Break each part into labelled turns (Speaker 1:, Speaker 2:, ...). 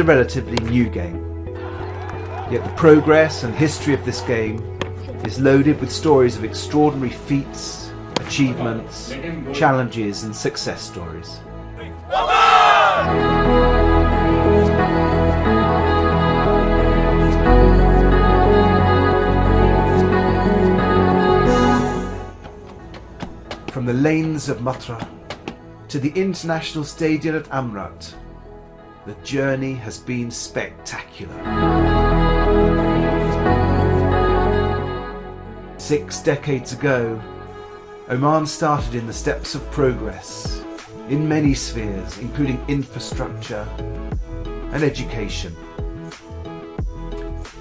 Speaker 1: a relatively new game. Yet the progress and history of this game is loaded with stories of extraordinary feats, achievements, challenges and success stories. From the lanes of Muttrah to the international stadium at Amrat, the journey has been spectacular. 6 decades ago, Oman started in the steps of progress in many spheres, including infrastructure and education.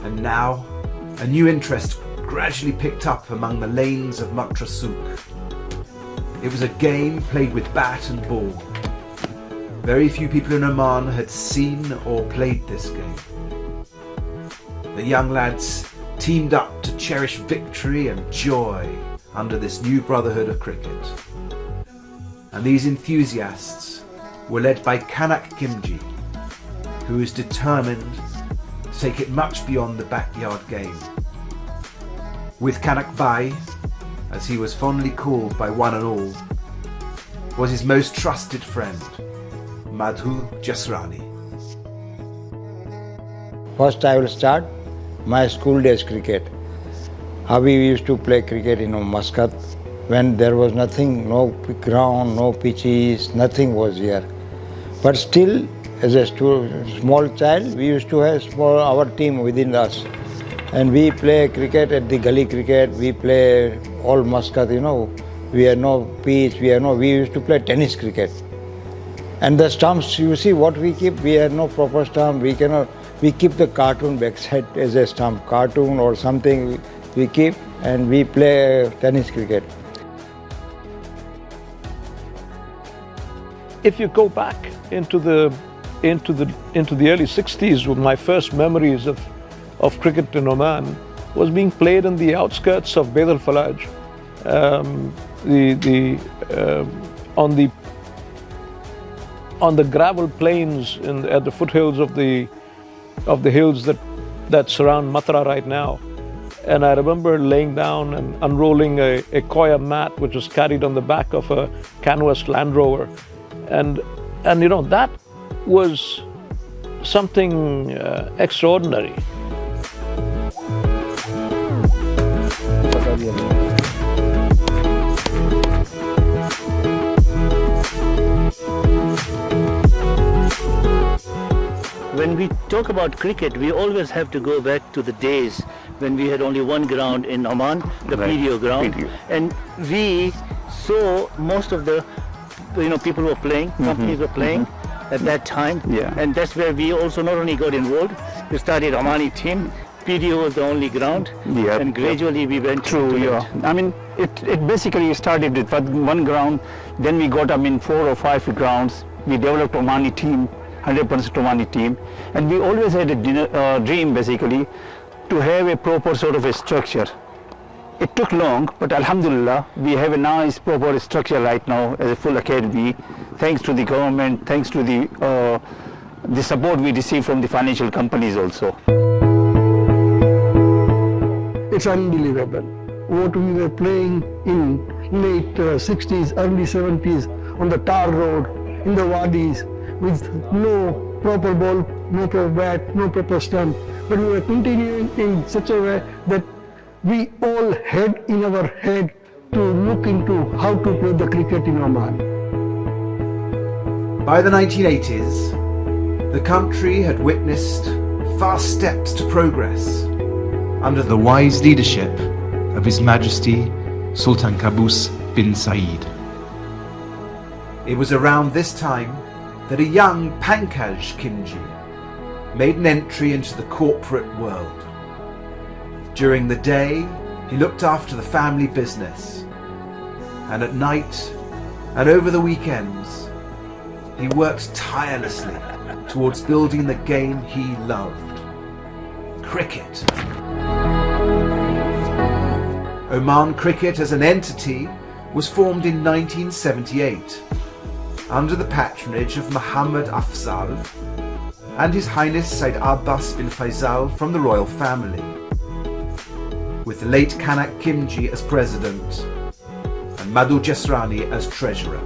Speaker 1: And now, a new interest gradually picked up among the lanes of Muttrah Souk. It was a game played with bat and ball. Very few people in Oman had seen or played this game. The young lads teamed up to cherish victory and joy under this new brotherhood of cricket. And these enthusiasts were led by Kanak Kimji, who is determined to take it much beyond the backyard game. With Kanak Bai, as he was fondly called by one and all, was his most trusted friend, Madhu Jasrani.
Speaker 2: First I will start my school days cricket. How we used to play cricket in Muscat when there was nothing, no ground, no pitches, nothing was here. But still, as a small child, we used to have our team within us. And we play cricket at the gully cricket, we play all Muscat, we had no pitch, we used to play tennis cricket. And the stumps, you see what we keep, we had no proper stump, we keep the cartoon backside as a stump, cartoon or something we keep, and we play tennis cricket.
Speaker 3: If you go back into the early 60s, with my first memories of cricket in Oman was being played in the outskirts of Beit al-Falaj, on the gravel plains at the foothills of the hills that surround Muttrah right now. And I remember laying down and unrolling a koya mat which was carried on the back of a canvas Land Rover, and that was something extraordinary.
Speaker 4: When we talk about cricket, we always have to go back to the days when we had only one ground in Oman, the PDO ground, and we saw most of the people were playing, companies were playing at that time, and that's where we also not only got involved, we started Omani team. PDO was the only ground, and gradually we went through.
Speaker 5: I mean, it basically started with one ground, then we got 4 or 5 grounds. We developed Omani team, 100% Omani team, and we always had a dream basically to have a proper sort of a structure. It took long, but Alhamdulillah, we have a nice proper structure right now as a full academy, thanks to the government, thanks to the support we receive from the financial companies also.
Speaker 6: It's unbelievable what we were playing in late 60s, early 70s on the tar road, in the wadis, with no proper ball, no proper bat, no proper stump. But we were continuing in such a way that we all had in our head to look into how to play the cricket in Oman.
Speaker 1: By the 1980s, the country had witnessed fast steps to progress under the wise leadership of His Majesty Sultan Qaboos bin Said. It was around this time that a young Pankaj Kimji made an entry into the corporate world. During the day, he looked after the family business, and at night and over the weekends, he worked tirelessly towards building the game he loved, cricket. Oman Cricket as an entity was formed in 1978 under the patronage of Muhammad Afzal and His Highness Said Abbas bin Faisal from the royal family, with the late Kanak Kimji as president and Madhu Jasrani as treasurer.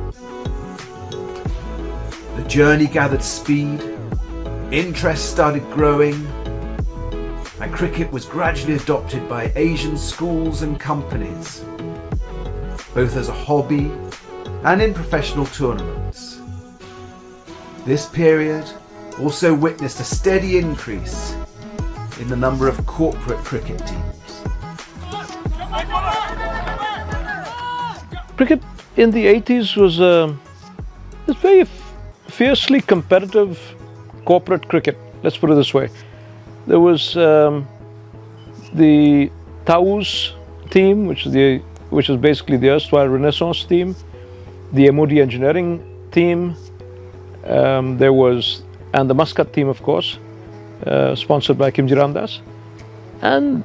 Speaker 1: The journey gathered speed, interest started growing, and cricket was gradually adopted by Asian schools and companies, both as a hobby and in professional tournaments. This period also witnessed a steady increase in the number of corporate cricket teams.
Speaker 3: Cricket in the 80s was very fiercely competitive corporate cricket, let's put it this way. There was the Taus team, which is basically the erstwhile Renaissance team, the MOD engineering team, and the Muscat team, of course, sponsored by Kimji Ramdas. And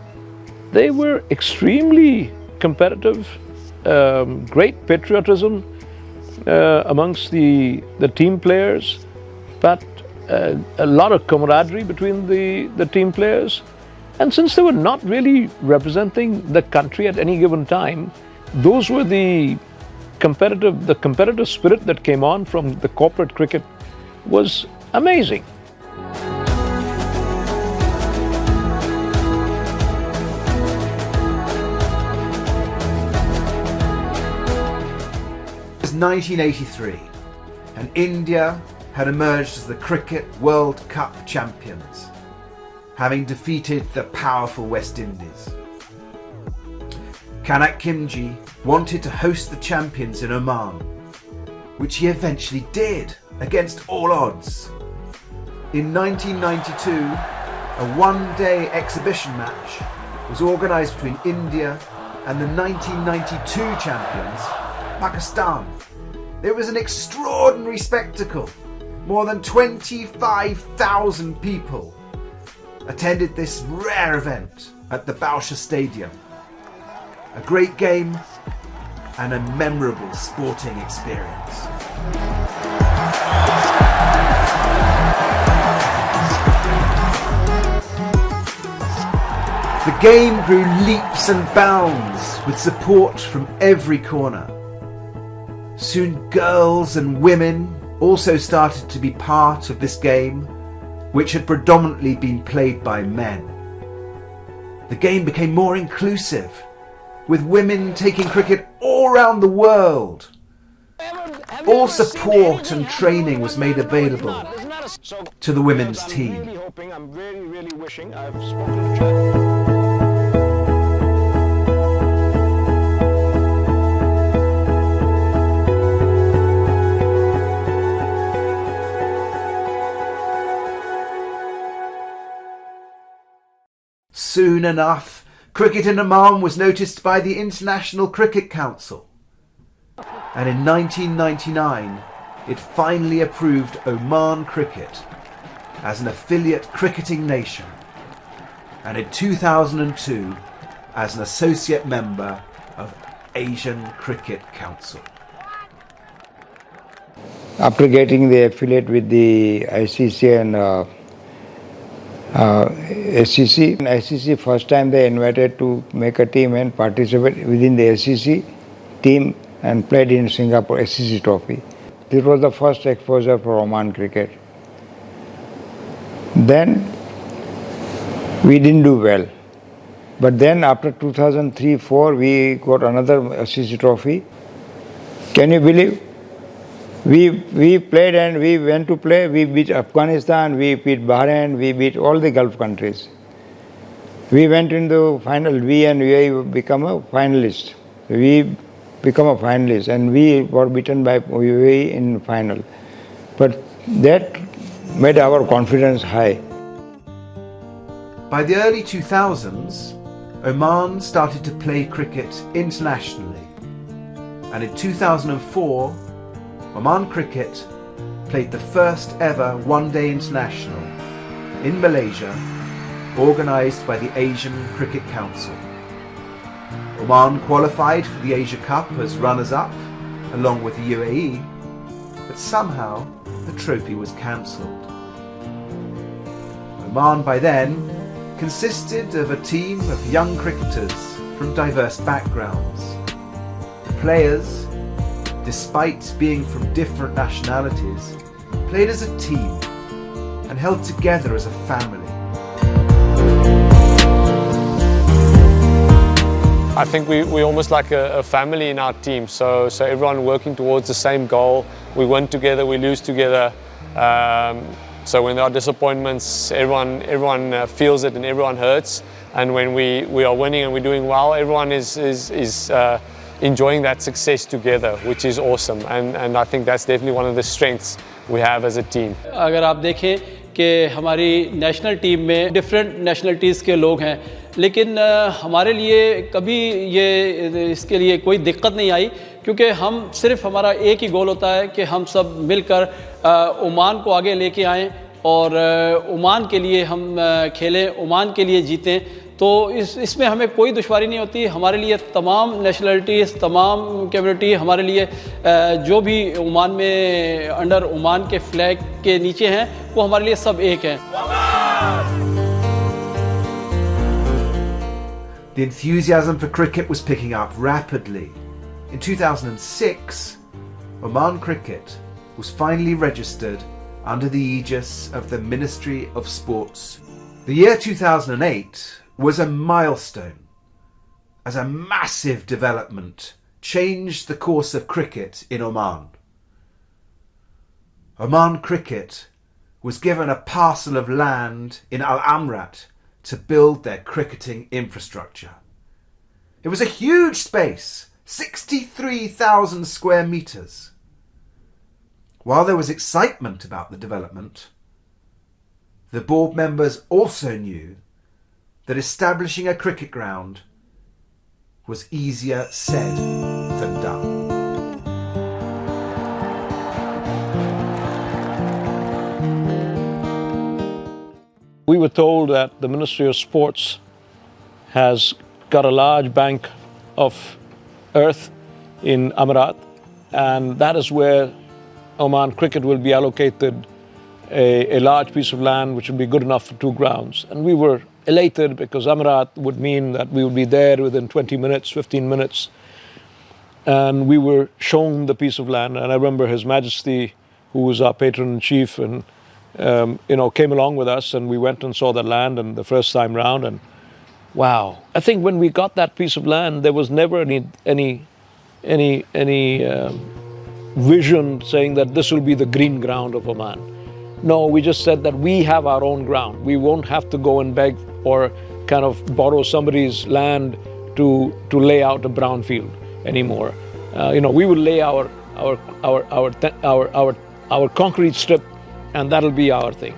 Speaker 3: they were extremely competitive, great patriotism amongst the team players, but a lot of camaraderie between the team players. And since they were not really representing the country at any given time, those were the competitive spirit that came on from the corporate cricket was amazing.
Speaker 1: It was 1983, and India had emerged as the Cricket World Cup champions, having defeated the powerful West Indies. Kanak Kimji wanted to host the champions in Oman, which he eventually did against all odds. In 1992, a one-day exhibition match was organised between India and the 1992 champions, Pakistan. It was an extraordinary spectacle. More than 25,000 people attended this rare event at the Bausha Stadium. A great game and a memorable sporting experience. The game grew leaps and bounds with support from every corner. Soon girls and women also started to be part of this game, which had predominantly been played by men. The game became more inclusive, with women taking cricket all around the world. All support and training was made available to the women's team. Soon enough, cricket in Oman was noticed by the International Cricket Council, and in 1999 it finally approved Oman Cricket as an affiliate cricketing nation, and in 2002 as an associate member of Asian Cricket Council.
Speaker 2: After getting the affiliate with the ICC and SCC. In SCC, first time they invited to make a team and participate within the SCC team and played in Singapore SCC Trophy. This was the first exposure for Oman cricket. Then we didn't do well. But then after 2003-04, we got another SCC Trophy. Can you believe? We played and we went to play. We beat Afghanistan, we beat Bahrain, we beat all the Gulf countries. We went in the final. We and UAE become a finalist. We become a finalist and we were beaten by UAE in final. But that made our confidence high.
Speaker 1: By the early 2000s, Oman started to play cricket internationally, and in 2004, Oman Cricket played the first ever one-day international in Malaysia, organised by the Asian Cricket Council. Oman qualified for the Asia Cup as runners-up, along with the UAE, but somehow the trophy was cancelled. Oman by then consisted of a team of young cricketers from diverse backgrounds. The players, despite being from different nationalities, played as a team and held together as a family.
Speaker 7: I think we're almost like a family in our team, so everyone working towards the same goal. We win together, we lose together. So when there are disappointments, everyone feels it and everyone hurts. And when we are winning and we're doing well, everyone is enjoying that success together, which is awesome. And I think that's definitely one of the strengths we have as a team.
Speaker 8: अगर आप देखें कि हमारी national team में different nationalities के लोग हैं, लेकिन हमारे लिए कभी ये इसके लिए कोई दिक्कत नहीं आई, क्योंकि हम सिर्फ हमारा एक ही गोल होता है कि हम सब मिलकर ओमान को आगे लेके आएँ और ओमान के लिए हम खेलें, ओमान के लिए जीतें। तो इसमें हमें कोई दुश्वारी नहीं होती। हमारे लिए तमाम नेशनलिटीज़, तमाम कम्युनिटी हमारे लिए जो भी ओमान में अंडर ओमान के फ्लैग के नीचे हैं, वो हमारे लिए सब एक हैं।
Speaker 1: The enthusiasm for cricket was picking up rapidly. In 2006, Oman Cricket was finally registered under the aegis of the Ministry of Sports. The year 2008 was a milestone, as a massive development changed the course of cricket in Oman. Oman Cricket was given a parcel of land in Al Amrat to build their cricketing infrastructure. It was a huge space, 63,000 square metres. While there was excitement about the development, the board members also knew that establishing a cricket ground was easier said than done.
Speaker 3: We were told that the Ministry of Sports has got a large bank of earth in Amarat, and that is where Oman Cricket will be allocated a large piece of land which will be good enough for 2 grounds. And we were elated because Amarat would mean that we would be there within 20 minutes, 15 minutes. And we were shown the piece of land. And I remember His Majesty, who was our patron-in-chief, and came along with us, and we went and saw the land and the first time round. And wow, I think when we got that piece of land, there was never any vision saying that this will be the green ground of Oman. No, we just said that we have our own ground. We won't have to go and beg or kind of borrow somebody's land to lay out a brown field anymore. We will lay our concrete strip, and that'll be our thing.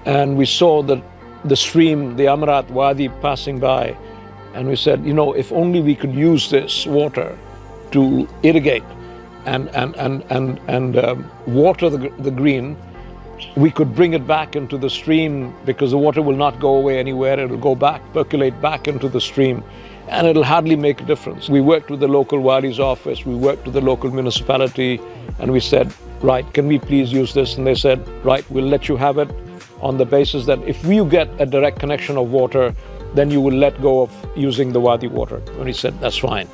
Speaker 3: And we saw the stream, the Amarat Wadi, passing by, and we said, if only we could use this water to irrigate and water the green, we could bring it back into the stream, because the water will not go away anywhere. It will go back, percolate back into the stream, and it'll hardly make a difference. We worked with the local Wadi's office, we worked with the local municipality, and we said, right, can we please use this? And they said, right, we'll let you have it on the basis that if you get a direct connection of water, then you will let go of using the Wadi water. And he said, that's fine.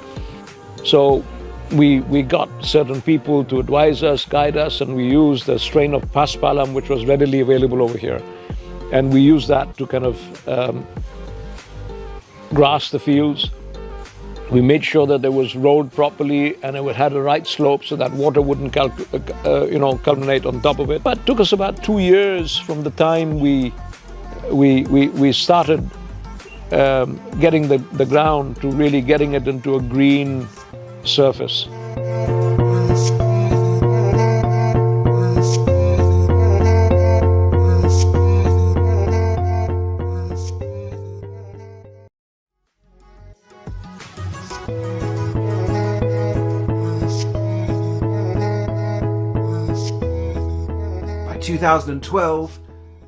Speaker 3: So we got certain people to advise us, guide us, and we used a strain of paspalam which was readily available over here. And we used that to kind of grass the fields. We made sure that there was road properly and it had the right slope so that water wouldn't culminate on top of it. But it took us about 2 years from the time we started getting the ground to really getting it into a green surface.
Speaker 1: By 2012,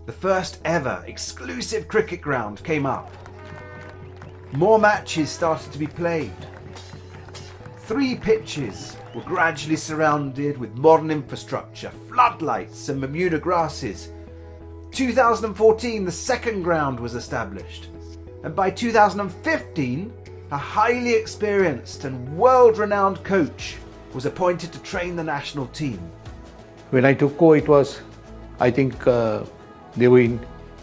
Speaker 1: the first ever exclusive cricket ground came up. More matches started to be played. 3 pitches were gradually surrounded with modern infrastructure, floodlights and Bermuda grasses. 2014, the second ground was established. And by 2015, a highly experienced and world-renowned coach was appointed to train the national team.
Speaker 9: When I took over, it was, I think, they were in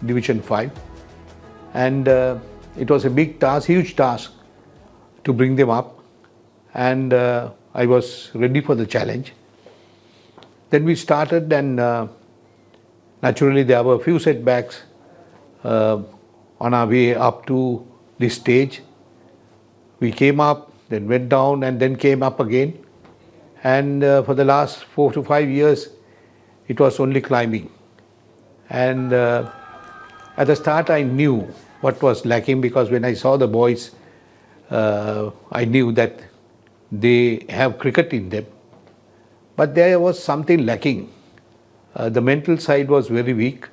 Speaker 9: Division 5. And it was a big task, huge task to bring them up. And I was ready for the challenge. Then we started, and naturally there were a few setbacks on our way up to this stage. We came up, then went down, and then came up again. And for the last 4 to 5 years, it was only climbing. And at the start, I knew what was lacking, because when I saw the boys, I knew that they have cricket in them. But there was something lacking. The mental side was very weak.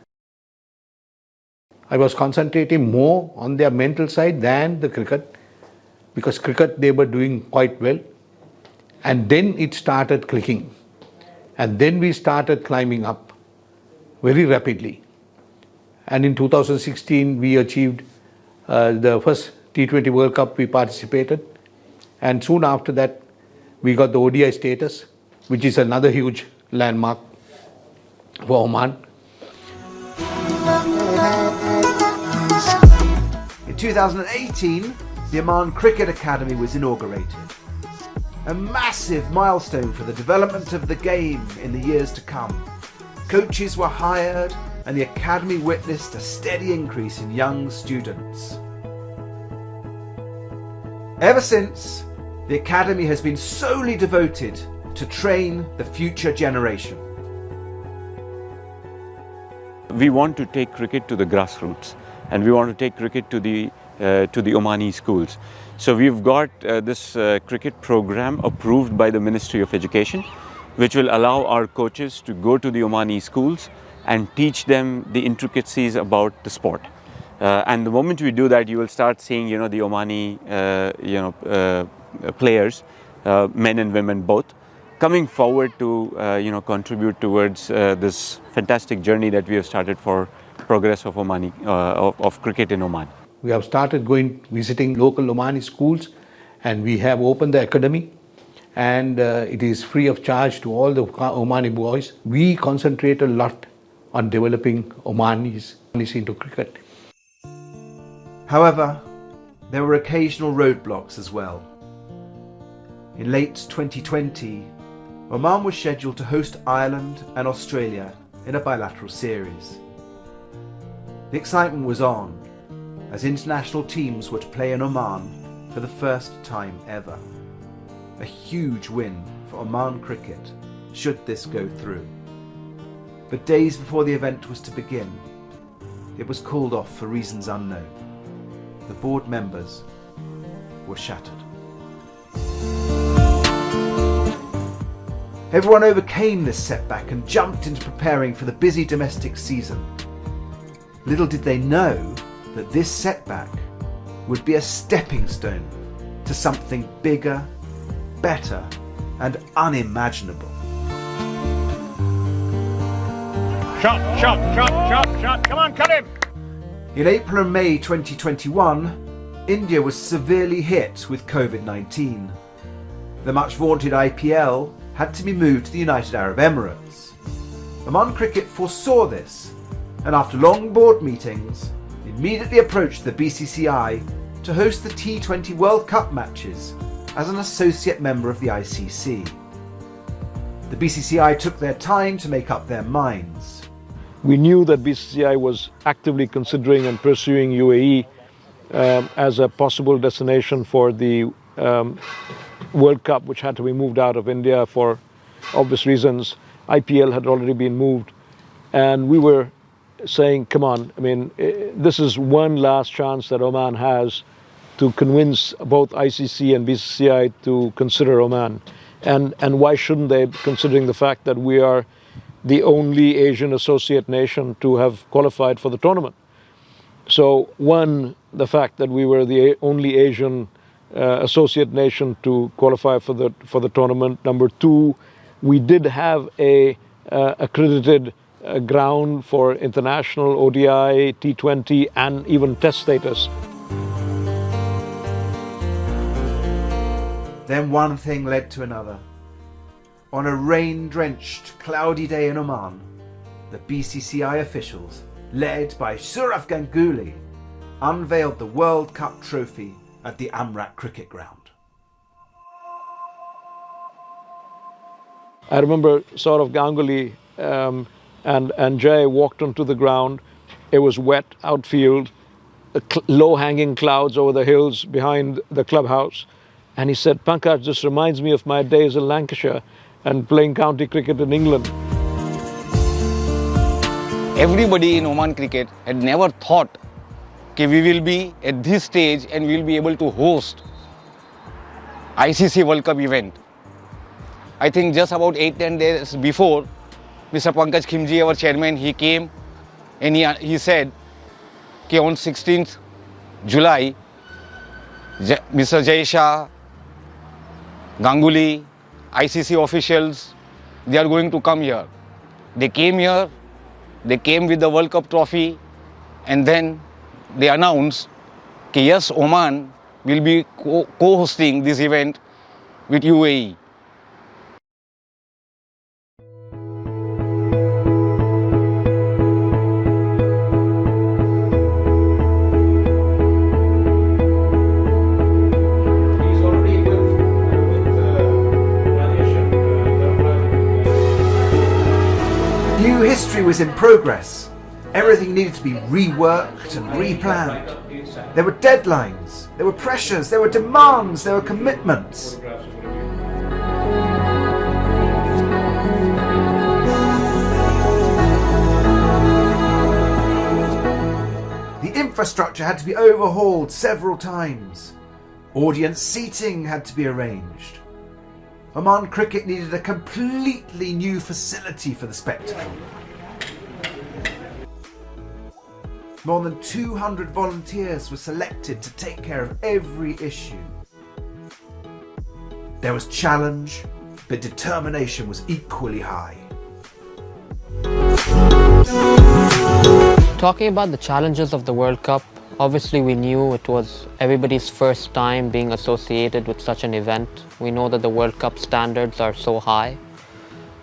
Speaker 9: I was concentrating more on their mental side than the cricket, because cricket they were doing quite well. And then it started clicking. And then we started climbing up very rapidly. And in 2016, we achieved the first T20 World Cup we participated. And soon after that, we got the ODI status, which is another huge landmark for Oman.
Speaker 1: In 2018, the Oman Cricket Academy was inaugurated. A massive milestone for the development of the game in the years to come. Coaches were hired, and the academy witnessed a steady increase in young students. Ever since, the academy has been solely devoted to train the future generation.
Speaker 10: We want to take cricket to the grassroots, and we want to take cricket to the Omani schools. So we've got this cricket program approved by the Ministry of Education, which will allow our coaches to go to the Omani schools and teach them the intricacies about the sport. And the moment we do that, you will start seeing, the Omani, players, men and women both, coming forward to, contribute towards this fantastic journey that we have started for progress of Omani, of cricket in Oman.
Speaker 9: We have started visiting local Omani schools, and we have opened the academy, and it is free of charge to all the Omani boys. We concentrate a lot on developing Omanis into cricket.
Speaker 1: However, there were occasional roadblocks as well. In late 2020, Oman was scheduled to host Ireland and Australia in a bilateral series. The excitement was on, as international teams were to play in Oman for the first time ever. A huge win for Oman Cricket, should this go through. But days before the event was to begin, it was called off for reasons unknown. The board members were shattered. Everyone overcame this setback and jumped into preparing for the busy domestic season. Little did they know that this setback would be a stepping stone to something bigger, better, and unimaginable.
Speaker 5: Shot, shot, shot, shot, shot. Come on, cut him.
Speaker 1: In April and May 2021, India was severely hit with COVID-19. The much vaunted IPL had to be moved to the United Arab Emirates. Oman Cricket foresaw this, and after long board meetings, immediately approached the BCCI to host the T20 World Cup matches as an associate member of the ICC. The BCCI took their time to make up their minds.
Speaker 3: We knew that BCCI was actively considering and pursuing UAE as a possible destination for the World Cup, which had to be moved out of India for obvious reasons. IPL had already been moved, and we were saying, come on, this is one last chance that Oman has to convince both ICC and BCCI to consider Oman. And why shouldn't they, considering the fact that we are the only Asian associate nation to have qualified for the tournament? So one, the fact that we were the only Asian associate nation to qualify for the tournament. Number two, we did have a accredited a ground for international ODI, T20 and even test status.
Speaker 1: Then one thing led to another. On a rain-drenched, cloudy day in Oman, the BCCI officials, led by Sourav Ganguly, unveiled the World Cup trophy at the Oman Cricket ground.
Speaker 3: I remember Sourav Ganguly and Jay walked onto the ground. It was wet outfield, low-hanging clouds over the hills behind the clubhouse. And he said, "Pankaj, this reminds me of my days in Lancashire and playing county cricket in England."
Speaker 11: Everybody in Oman Cricket had never thought that we will be at this stage and we will be able to host ICC World Cup event. I think just about 8-10 days before, Mr. Pankaj Khimji, our chairman, he came and he said that on 16th July, Mr. Jay Shah, Ganguly, ICC officials, they are going to come here. They came here, they came with the World Cup trophy, and then they announced that yes, Oman will be co-hosting this event with UAE.
Speaker 1: New history was in progress. Everything needed to be reworked and replanned. There were deadlines, there were pressures, there were demands, there were commitments. The infrastructure had to be overhauled several times. Audience seating had to be arranged. Oman Cricket needed a completely new facility for the spectacle. More than 200 volunteers were selected to take care of every issue. There was challenge, but determination was equally high.
Speaker 12: Talking about the challenges of the World Cup, obviously we knew it was everybody's first time being associated with such an event. We know that the World Cup standards are so high.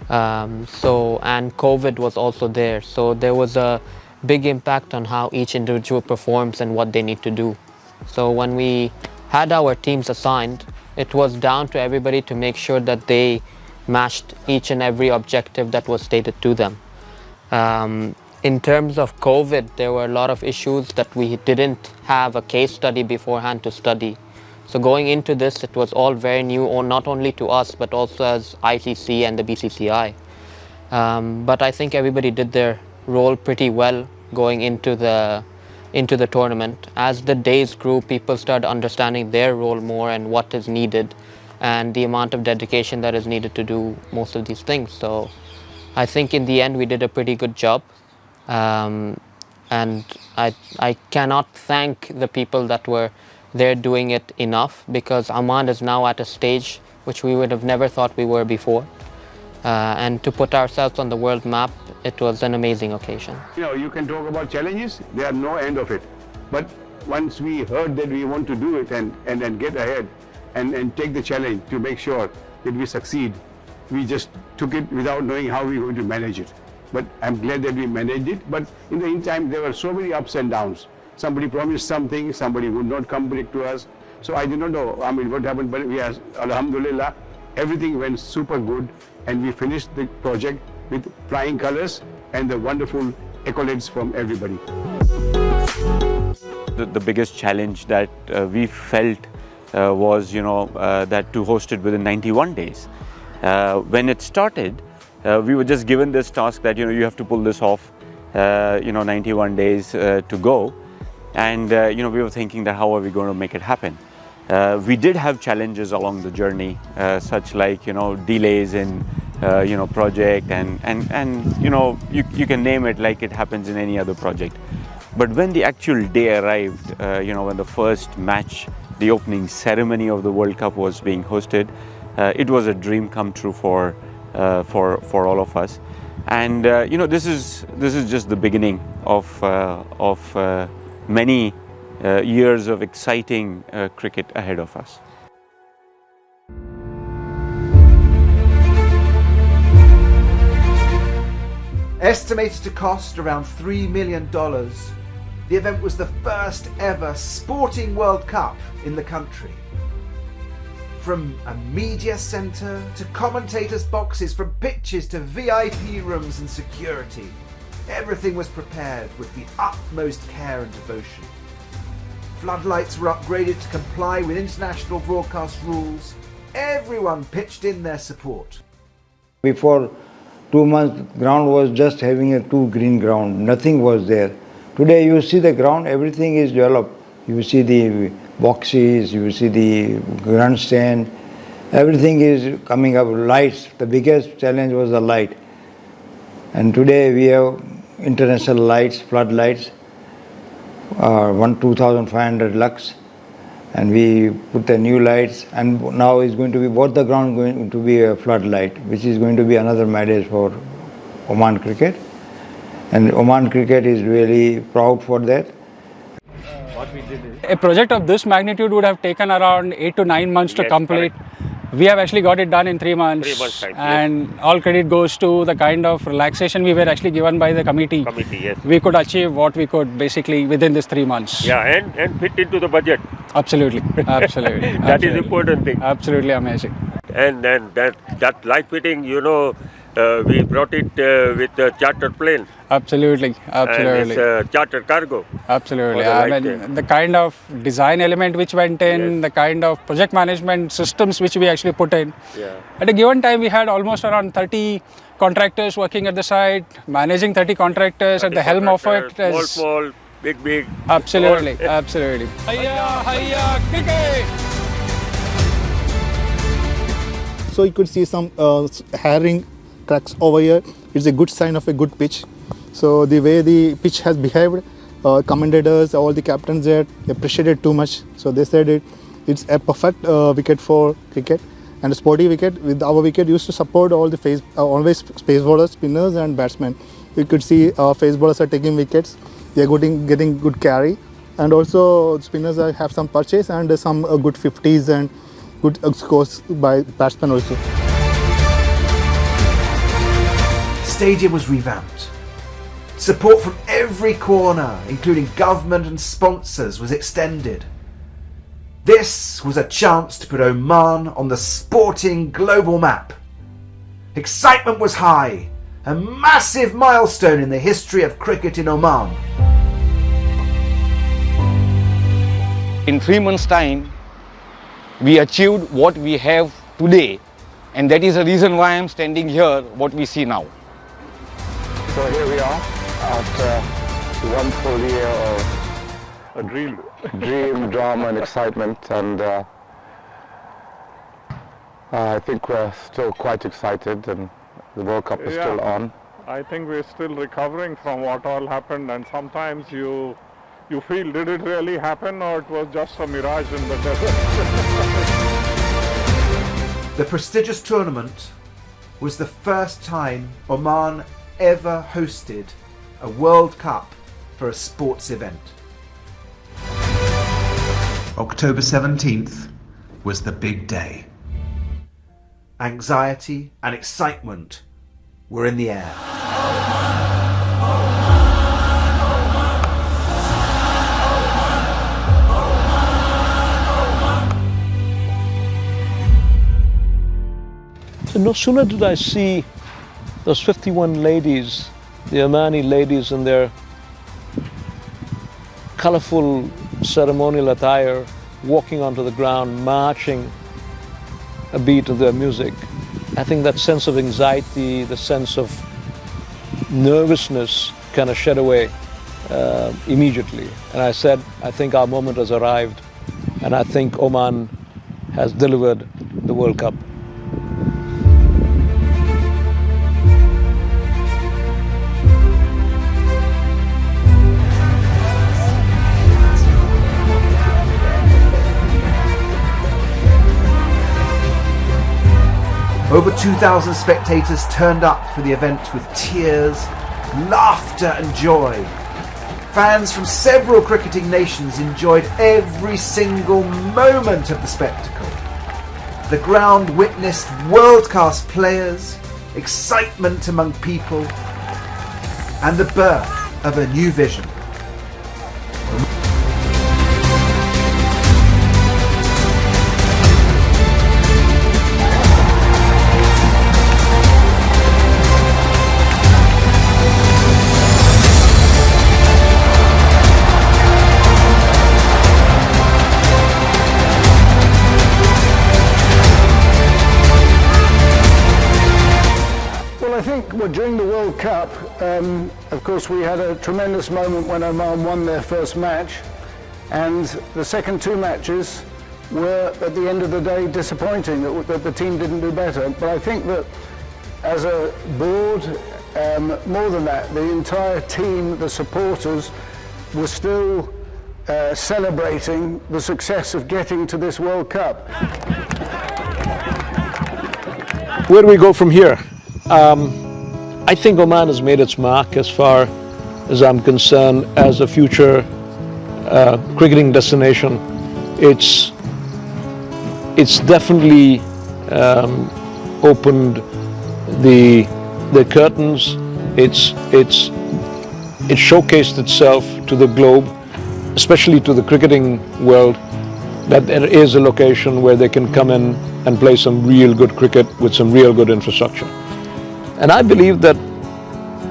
Speaker 12: And COVID was also there. So there was a big impact on how each individual performs and what they need to do. So when we had our teams assigned, it was down to everybody to make sure that they matched each and every objective that was stated to them. In terms of COVID, there were a lot of issues that we didn't have a case study beforehand to study. So going into this, it was all very new, not only to us, but also as ICC and the BCCI. But I think everybody did their role pretty well going into the tournament. As the days grew, people started understanding their role more and what is needed and the amount of dedication that is needed to do most of these things. So I think in the end we did a pretty good job. And I cannot thank the people that were there doing it enough, because Oman is now at a stage which we would have never thought we were before. And to put ourselves on the world map, it was an amazing occasion.
Speaker 13: You know, you can talk about challenges, there are no end of it. But once we heard that we want to do it and get ahead and take the challenge to make sure that we succeed, we just took it without knowing how we were going to manage it. But I'm glad that we managed it. But in the meantime, there were so many ups and downs. Somebody promised something, somebody would not come back to us. So I do not know, what happened, but we are, alhamdulillah, everything went super good, and we finished the project with flying colors and the wonderful accolades from everybody.
Speaker 10: The biggest challenge that we felt was, that to host it within 91 days. When it started, we were just given this task that, you have to pull this off, 91 days to go. And, we were thinking that how are we going to make it happen? We did have challenges along the journey, such like, delays in, project and you can name it like it happens in any other project. But when the actual day arrived, when the first match, the opening ceremony of the World Cup was being hosted, it was a dream come true for all of us. And this is just the beginning of many years of exciting cricket ahead of us.
Speaker 1: Estimated to cost around $3 million, the event was the first ever sporting World Cup in the country. From a media centre to commentators' boxes, from pitches to VIP rooms and security, everything was prepared with the utmost care and devotion. Floodlights were upgraded to comply with international broadcast rules. Everyone pitched in their support.
Speaker 2: Before 2 months, ground was just having a 2 green ground. Nothing was there. Today you see the ground, everything is developed. You see the boxes, you see the grandstand, everything is coming up. Lights, the biggest challenge was the light. And today we have international lights, floodlights, 2,500 lux. And we put the new lights, and now is going to be both the ground going to be a floodlight, which is going to be another medal for Oman Cricket. And Oman Cricket is really proud for that.
Speaker 14: A project of this magnitude would have taken around 8 to 9 months to complete.
Speaker 15: Correct.
Speaker 14: We have actually got it done in 3 months.
Speaker 15: 3 months time,
Speaker 14: and all credit goes to the kind of relaxation we were actually given by the committee.
Speaker 15: Yes.
Speaker 14: We could achieve what we could basically within this 3 months.
Speaker 15: Yeah, and fit into the budget.
Speaker 14: Absolutely, absolutely.
Speaker 15: That is important thing.
Speaker 14: Absolutely amazing.
Speaker 15: And then that light fitting, we brought it with a chartered plane.
Speaker 14: Absolutely, absolutely.
Speaker 15: And it's chartered cargo.
Speaker 14: Absolutely.
Speaker 15: For the
Speaker 14: I mean, the kind of design element which went in, the kind of project management systems which we actually put in.
Speaker 15: Yeah.
Speaker 14: At a given time, we had almost around 30 contractors working at the site, managing 30 contractors at the helm of it.
Speaker 15: Small, big.
Speaker 14: Absolutely, absolutely. Hiya, cricket!
Speaker 16: So you could see some herring cracks over here. It's a good sign of a good pitch. So the way the pitch has behaved, commentators, all the captains there appreciated too much. So they said it's a perfect wicket for cricket, and a sporty wicket. With our wicket used to support all the always space bowlers, spinners and batsmen. You could see face bowlers are taking wickets. They are getting good carry, and also spinners have some purchase and some good 50s and good scores by batsmen also.
Speaker 1: Stadium was revamped. Support from every corner, including government and sponsors, was extended. This was a chance to put Oman on the sporting global map. Excitement was high, a massive milestone in the history of cricket in Oman.
Speaker 11: In 3 months' time, we achieved what we have today, and that is the reason why I am standing here, what we see now.
Speaker 13: So here we are after 1 full year of a dream, drama and excitement, and I think we're still quite excited, and the World Cup is still on.
Speaker 17: I think we're still recovering from what all happened, and sometimes you feel, did it really happen or it was just a mirage in the desert?
Speaker 1: The prestigious tournament was the first time Oman ever hosted a World Cup for a sports event. October 17th was the big day. Anxiety and excitement were in the air.
Speaker 3: So no sooner did I see those 51 ladies, the Omani ladies in their colorful ceremonial attire, walking onto the ground, marching a beat of their music. I think that sense of anxiety, the sense of nervousness kind of shed away immediately. And I said, I think our moment has arrived, and I think Oman has delivered the World Cup.
Speaker 1: Over 2,000 spectators turned up for the event with tears, laughter and joy. Fans from several cricketing nations enjoyed every single moment of the spectacle. The ground witnessed world-class players, excitement among people, and the birth of a new vision.
Speaker 6: During the World Cup, of course, we had a tremendous moment when Oman won their first match, and the second two matches were, at the end of the day, disappointing that the team didn't do better. But I think that as a board, more than that, the entire team, the supporters, were still celebrating the success of getting to this World Cup.
Speaker 3: Where do we go from here? I think Oman has made its mark as far as I'm concerned as a future cricketing destination. It's definitely opened the curtains. It showcased itself to the globe, especially to the cricketing world, that there is a location where they can come in and play some real good cricket with some real good infrastructure. And I believe that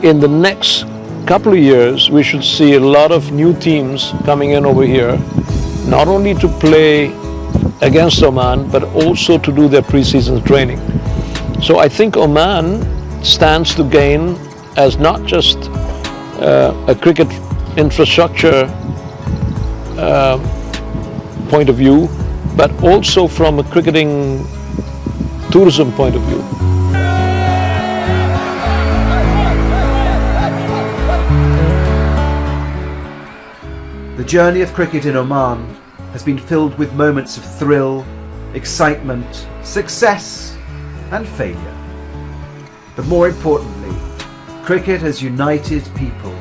Speaker 3: in the next couple of years, we should see a lot of new teams coming in over here, not only to play against Oman, but also to do their pre-season training. So I think Oman stands to gain as not just a cricket infrastructure point of view, but also from a cricketing tourism point of view.
Speaker 1: The journey of cricket in Oman has been filled with moments of thrill, excitement, success and failure. But more importantly, cricket has united people,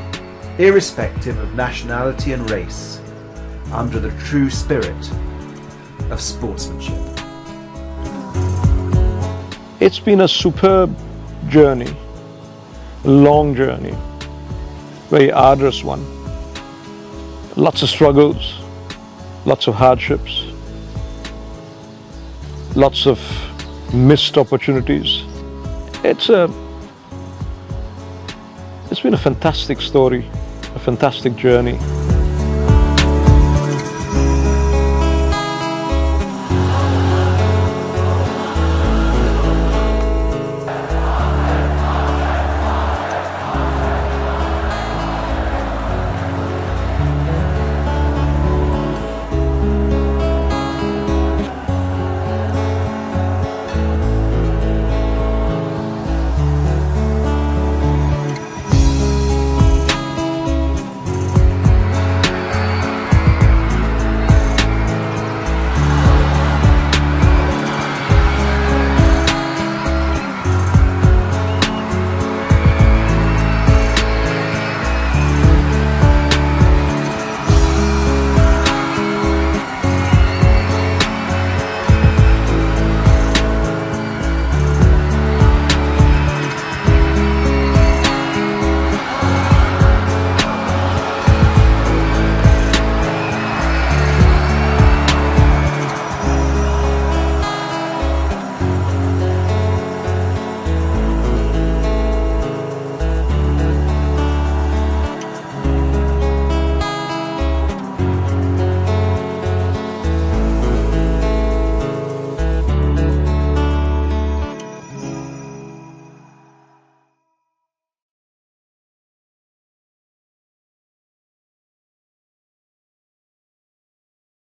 Speaker 1: irrespective of nationality and race, under the true spirit of sportsmanship.
Speaker 3: It's been a superb journey, a long journey, very arduous one. Lots of struggles, lots of hardships, lots of missed opportunities. It's been a fantastic story, a fantastic journey.